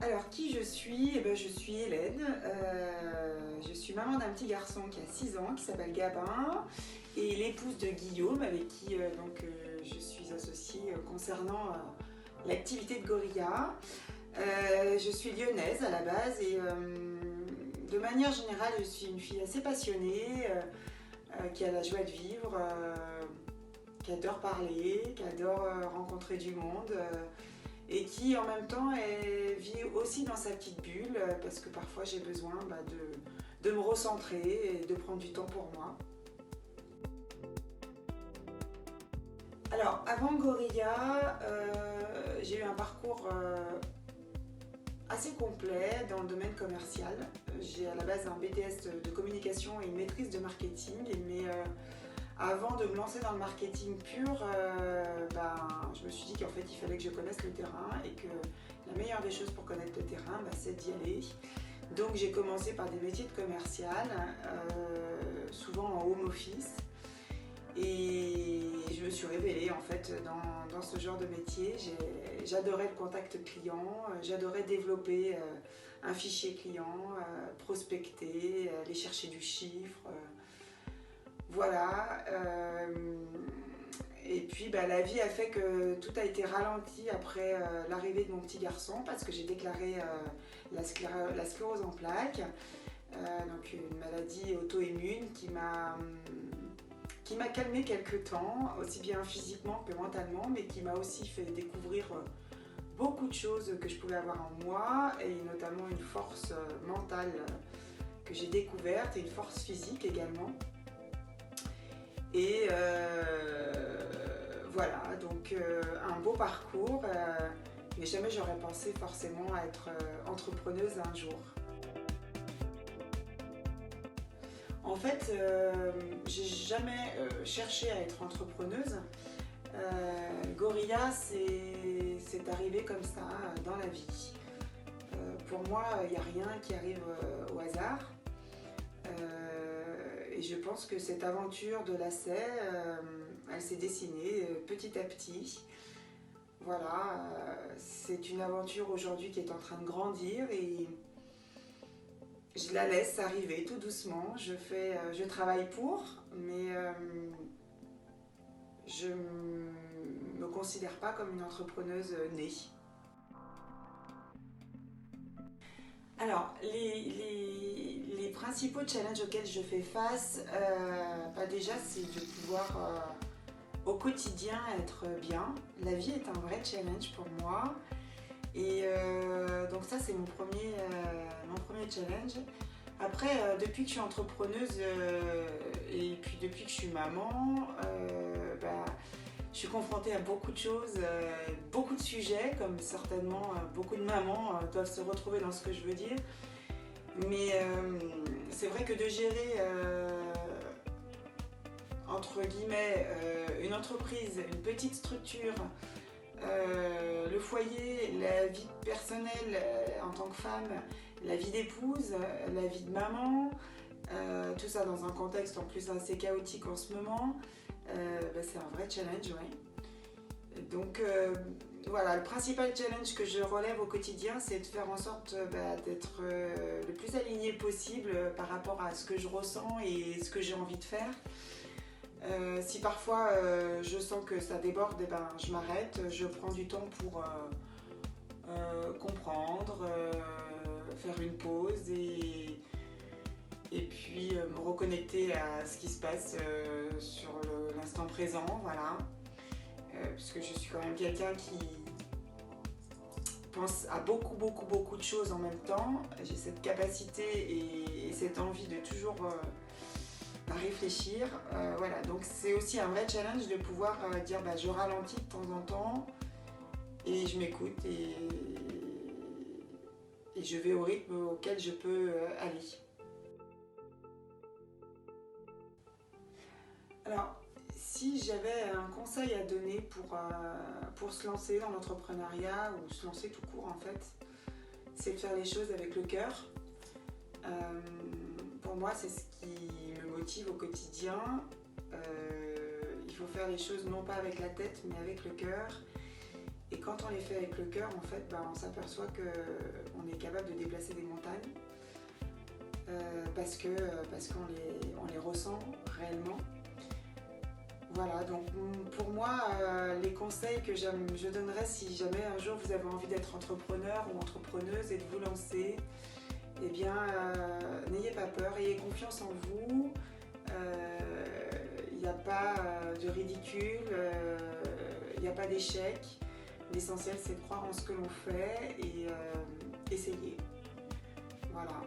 Alors, qui je suis? Eh ben, je suis Hélène. Je suis maman d'un petit garçon qui a 6 ans, qui s'appelle Gabin, et l'épouse de Guillaume, avec qui je suis associée concernant l'activité de Gorilla. Je suis lyonnaise à la base et de manière générale, je suis une fille assez passionnée, qui a la joie de vivre, qui adore parler, qui adore rencontrer du monde. Et qui en même temps vit aussi dans sa petite bulle parce que parfois j'ai besoin de me recentrer et de prendre du temps pour moi. Alors avant Gorilla, j'ai eu un parcours assez complet dans le domaine commercial. J'ai à la base un BTS de communication et une maîtrise de marketing, mais avant de me lancer dans le marketing pur, je me suis dit qu'en fait il fallait que je connaisse le terrain et que la meilleure des choses pour connaître le terrain, c'est d'y aller. Donc j'ai commencé par des métiers de commercial, souvent en home office, et je me suis révélée en fait dans ce genre de métier. J'adorais le contact client, j'adorais développer un fichier client, prospecter, aller chercher du chiffre. Voilà, et puis la vie a fait que tout a été ralenti après l'arrivée de mon petit garçon parce que j'ai déclaré la sclérose en plaques, donc une maladie auto-immune qui m'a calmée quelque temps, aussi bien physiquement que mentalement, mais qui m'a aussi fait découvrir beaucoup de choses que je pouvais avoir en moi, et notamment une force mentale que j'ai découverte et une force physique également. Et voilà, donc un beau parcours, mais jamais j'aurais pensé forcément à être entrepreneuse un jour. En fait, j'ai jamais cherché à être entrepreneuse. Gorilla, c'est arrivé comme ça dans la vie. Pour moi, il n'y a rien qui arrive au hasard. Et je pense que cette aventure de lacet, elle s'est dessinée petit à petit. Voilà, c'est une aventure aujourd'hui qui est en train de grandir et je la laisse arriver tout doucement. Je travaille pour, mais je ne me considère pas comme une entrepreneuse née. Alors, les principaux challenges auxquels je fais face, déjà, c'est de pouvoir au quotidien être bien. La vie est un vrai challenge pour moi. Et donc ça, c'est mon premier challenge. Après, depuis que je suis entrepreneuse et puis depuis que je suis maman, je suis confrontée à beaucoup de choses, beaucoup de sujets, comme certainement beaucoup de mamans doivent se retrouver dans ce que je veux dire. Mais c'est vrai que de gérer, entre guillemets, une entreprise, une petite structure, le foyer, la vie personnelle en tant que femme, la vie d'épouse, la vie de maman, tout ça dans un contexte en plus assez chaotique en ce moment, c'est un vrai challenge, ouais. Donc voilà, le principal challenge que je relève au quotidien, c'est de faire en sorte d'être le plus alignée possible par rapport à ce que je ressens et ce que j'ai envie de faire. Si parfois je sens que ça déborde, je m'arrête, je prends du temps pour comprendre, faire une pause et puis me reconnecter à ce qui se passe sur l'instant présent, voilà. Puisque je suis quand même quelqu'un qui pense à beaucoup de choses en même temps. J'ai cette capacité et cette envie de toujours à réfléchir. Voilà, donc c'est aussi un vrai challenge de pouvoir dire je ralentis de temps en temps et je m'écoute et je vais au rythme auquel je peux aller. Alors, si j'avais un conseil à donner pour se lancer dans l'entrepreneuriat ou se lancer tout court en fait, c'est de faire les choses avec le cœur. Pour moi, c'est ce qui me motive au quotidien. Il faut faire les choses non pas avec la tête mais avec le cœur. Et quand on les fait avec le cœur, en fait, on s'aperçoit qu'on est capable de déplacer des montagnes parce qu'on les ressent réellement. Voilà, donc pour moi, les conseils que je donnerais si jamais un jour vous avez envie d'être entrepreneur ou entrepreneuse et de vous lancer, eh bien, n'ayez pas peur, ayez confiance en vous. Il n'y a pas de ridicule, il n'y a pas d'échec. L'essentiel, c'est de croire en ce que l'on fait et essayer. Voilà.